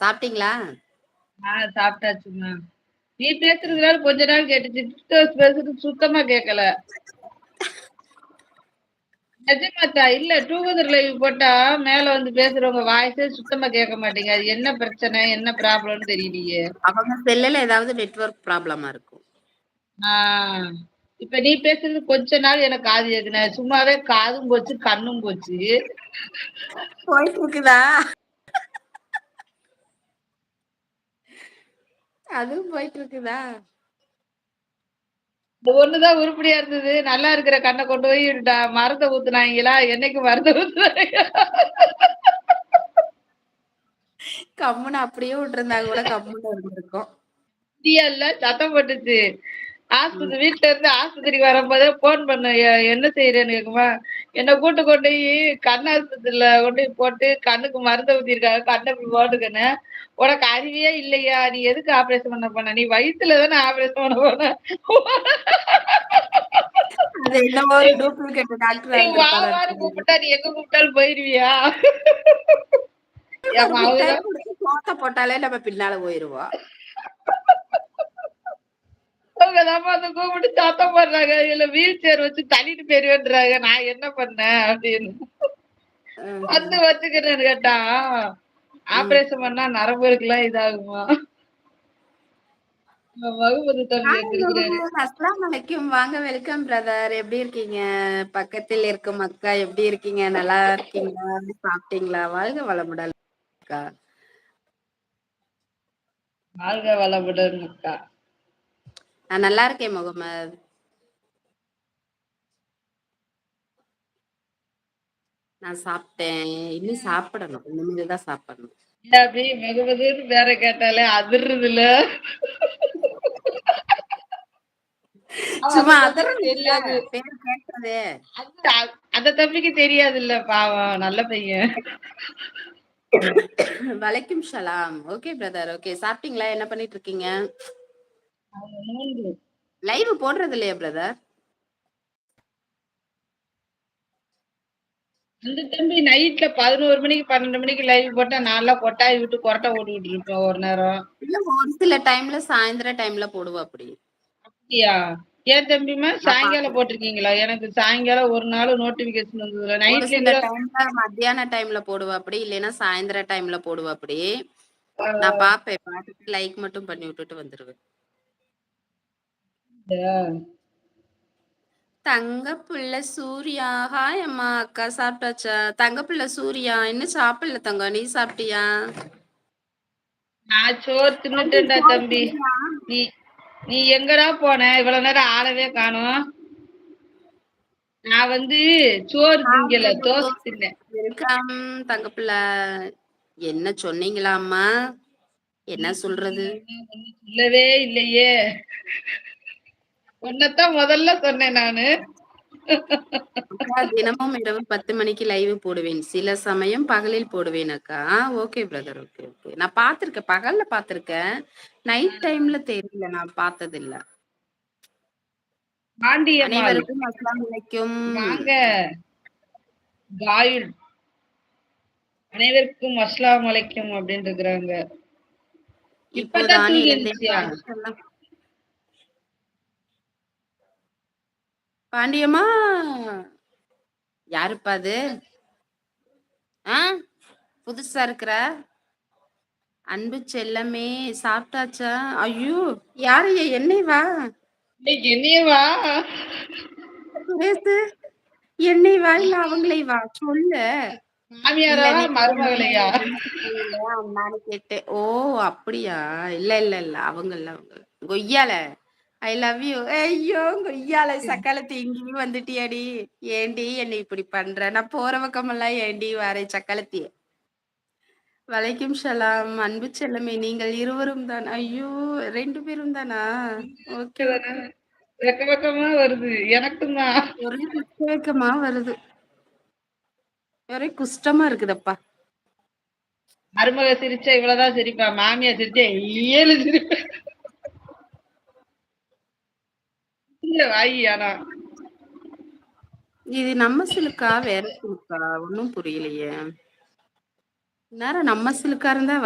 சாப்பிட்டீங்களா? சாப்பிட்டாச்சுங்க. நீ பேசுறதுனால கொஞ்ச நாள் கேட்டுச்சு. சிஸ்டர்ஸ் பேசுறது சுத்தமா கேட்கல. நிஜமாத்தா. இல்ல டூகெதர் லைவ் போட்டா மேல வந்து பேசுறவங்க வாய்ஸே சுத்தமா கேட்க மாட்டேங்குது. அது என்ன பிரச்சனை? என்ன ப்ராப்ளம்னு தெரியலையே! அவங்க செல்லுல ஏதாவது நெட்வொர்க் ப்ராப்ளமா இருக்கும். ஆ. இப்ப நீ பேசுறது கொஞ்ச நாள் எனக்கு காது கேட்கல. சும்மாவே காதும் போச்சு, கண்ணும் போச்சு. போயிட்டு இருக்குதா? அதுவும் போயிட்டு இருக்குதா? இந்த ஒண்ணுதான் உருப்படியா இருந்தது. நல்லா இருக்கிற கண்ண கொண்டு போய் மருந்த ஊத்துனாய்ங்களா? என்னைக்கு மருந்த ஊத்துனாய்ங்க? கம்முனு அப்படியே விட்டுருந்தா கூட கம்முனு இருந்திருக்கும். இல்ல சத்தம் போட்டுச்சு. ம். வீட்ல இருந்து ஆஸ்பத்திரிக்கு வரும்போதே ஃபோன் பண்ணேன். என்ன செய்றேன்னு கேட்குமா, என்ன கூட்டு கொண்டு போய் கண் ஆஸ்பத்திரியில கொண்டு போய் போட்டு கண்ணுக்கு மருந்த ஊத்திருக்காங்க. கண்ண இப்படி போட்டுக்கன்னு. உனக்கு அறிவே இல்லையா? நீ எதுக்கு ஆப்ரேஷன் பண்ண போன? நீ வயித்துல தானே ஆப்ரேஷன் பண்ண போன? அது என்னமோ ஒரு டூப்ளிகேட் டாக்டரா நீ இருந்திருப்பாரா வாவான்னு இருக்குது. கூப்பிட்டா நீ எங்க கூப்பிட்டாலும் போயிருவியா? ஒரு ஏம்மா முட்டாய் அவங்கதான் குடுத்து சோத்த போட்டாலே நம்ம பின்னால போயிருவோம். அவங்கதாம்மா அந்த கூப்பிட்டு சத்தம் போடுறாங்க. இதுல வீல் சேர் வச்சு தள்ளிட்டு போயிருவேன்றாங்க. நான் என்ன பண்ணேன்? அப்படின்னு. ம்ஹ்ம். வந்து வச்சுக்கிறேன்னு கேட்டா, ம். ஆபரேஷன் பண்ணா நரம்புகளுக்கெல்லாம் இதாகுமா? வகுப்பது தம்பி ஹாய் வந்திருக்கிறாரு. முகமது. அஸ்ஸலாமு அலைக்கும். வாங்க வெல்கம் பிரதர். எப்படி இருக்கீங்க? பக்கத்தில் இருக்கும் அக்கா எப்படி இருக்கீங்க? நல்லா இருக்கீங்களா? சாப்பிட்டீங்களா? வாழ்க வளமுடன் அக்கா. வாழ்க வளமுடன் அக்கா. நான் நல்லா இருக்கேன் முகமது. நான் சாப்பிட்டேன். இன்னும் சாப்பிடணும். இனிமேல் தான் சாப்பிடணும். அப்படி மெகுமதுன்னு பேர கேட்டாலே அதிர்றதுல. அந்த சும்மா தம்பிக்கு அதர்றது இல்ல. தெரியாது. பேர் கேட்கறதே. அந்த தம்பிக்கு தெரியாதுல்ல பாவம். நல்ல பையன். வலைக்கும் ஷலாம். Okay brother. ஓகே. சாப்பிட்டீங்களா? என்ன பண்ணிட்டு இருக்கீங்க? அவங்க நோன்பு. லைவ் போடுறது இல்லையா பிரதர்? அந்த தம்பி நைட்ல 11 மணிக்கு 12 மணிக்கு லைவ் போட்டா நான்லாம் கொட்டாய் விட்டு கொரட்டை ஓட்டிட்டு இருப்பேன் ஒரு நேரம். இல்ல ஒரு சில டைம்ல சாயந்தர டைம்ல போடுவா அப்படி. அப்படியா? ஏன் தம்பிமா நான் சாயங்காலம் பாக்குறேன். போட்டிருக்கீங்களா? எனக்கு சாயங்காலம் ஒரு நாள் நோட்டிபிகேஷன் வந்ததுல. ஒரு நைட்லயும் சில கூட டைம்ல மத்தியான டைம்ல போடுவா அப்படி, இல்லைன்னா சாயந்தர டைம்ல போடுவா அப்படி. நான் பாப்பேன். பார்த்துட்டு லைக் மட்டும் பண்ணி விட்டுட்டு வந்துருவேன். தங்க புள்ள சூர்யா. ஹாய் அம்மா. அக்கா சாப்பிட்டாச்சா? தங்க புள்ள சூர்யா. இன்னும் சாப்பிடல தங்கம். நீ சாப்பிட்டியா? நான் சோறு தம்பி தின்னுட்டேன்டா சோறு தம்பி. தின்னியா? நீ நீ எங்கடா போன? இவ்வளவு நேரம் ஆளவே காணோம். நான் சோறு ஹாய் திங்கல, தோசை பிரதோஷ். தின்னேன். வெல்கம் தங்க புள்ள. என்ன சொன்னீங்களா அம்மா? நீ என்ன சொல்றது? சொன்னீங்கன்னா ஒண்ணும் சொல்லவே இல்லையே. உன்னைத்தான் முதல்ல சொன்னேன் நானு. அக்கா தினமும் இரவு 10 மணிக்கு லைவ் போடுவேன். சில சமயம் பகலில் போடுவேன் அக்கா. Okay brother. Okay, okay. நான் பார்த்திருக்கேன். பகல்ல பார்த்திருக்கேன். நைட் டைம்ல தெரியல. நான் பார்த்ததில்ல. பாண்டியம்மாள் அனைவருக்கும் அஸ்ஸலாமு அலைக்கும். வாங்க. காயுல் அனைவருக்கும் அஸ்ஸலாமு அலைக்கும் அப்படின்னு இருக்கிறாங்க. இப்பதான் இப்போதான் தூங்கி எழுந்தேன். இருந்துச்சியா? மாஷல்லா. பாண்டியம்மா யாருப்பா அது? ஆ புதுசா இருக்கிற அன்பு செல்லமே சாப்பிட்டாச்சா? ஐயோ! யாரையா என்னைவா? இன்னைக்கு என்னையவா? சுரேஷு என்னை வா இல்ல அவங்களை வா சொல்லு. இல்ல மாமியாரவா? நீங்க மருமகளையா? இல்லையா அம்மான்னு கேட்டேன். ஓ! அப்படியா? இல்ல, இல்ல, இல்ல. அவங்க இல்ல அவங்க. கொய்யால. I love you. ஐயோ! கொய்யால சக்காளத்தி இங்கேயும் வந்துட்டியாடி? ஏன்டி என்னை இப்படி பண்ற? நான் போற பக்கமெல்லாம் ஏன்டி வாரேன் சக்காளத்தி? வலைக்கும் ஸலாம். அன்பு செல்லமே நீங்கள் இருவரும் தான். ஐயோ! 2 பேரும் தானா? Okay, okay. வெக்க வெக்கமா வருது. எனக்கும் தான். ஒரே குஷ்டமா வருது. ஒரே குஷ்டமா இருக்குதப்பா. மருமக சிரிச்சா இவ்வளவுதான் சிரிப்பா. மாமியார் சிரிச்சா 7 சிரிப்பு. இல்ல வாயி ஆனா. இது நம்ம சிலுக்கா, வேற சிலுக்கா? ஒண்ணும் புரியலையே. இந்நேரம் நம்ம சிலுக்கா இருந்தா